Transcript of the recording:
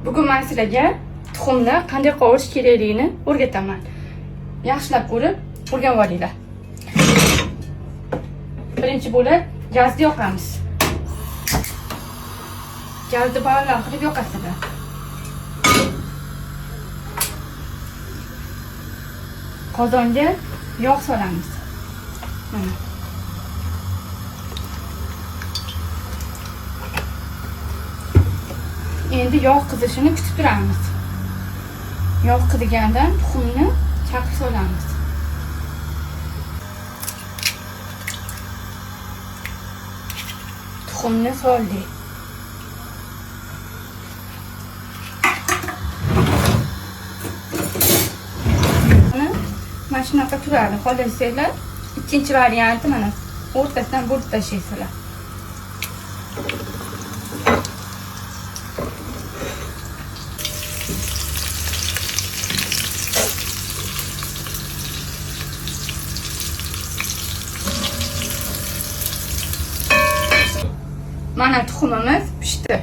Bugun men sizlarga tuxumni qanday qovurish kerakligini o'rgataman. Yaxshilab ko'rib, o'rganib olinglar. Birinchi bo'lib gazni yoqamiz. Gazni baravar qilib yoqasizlar. Qozonga yog' solamiz. Mana. Endi yog' qizishini kutib turamiz. Yog' qizigandan tuxumni chaqib solamiz. Tuxumni soldik. Mana shunaqa turadi. Xohlasanglar, ikkinchi varianti mana o'rtasidan bo'lib tashlaysizlar. Mana tuxumimiz pishdi.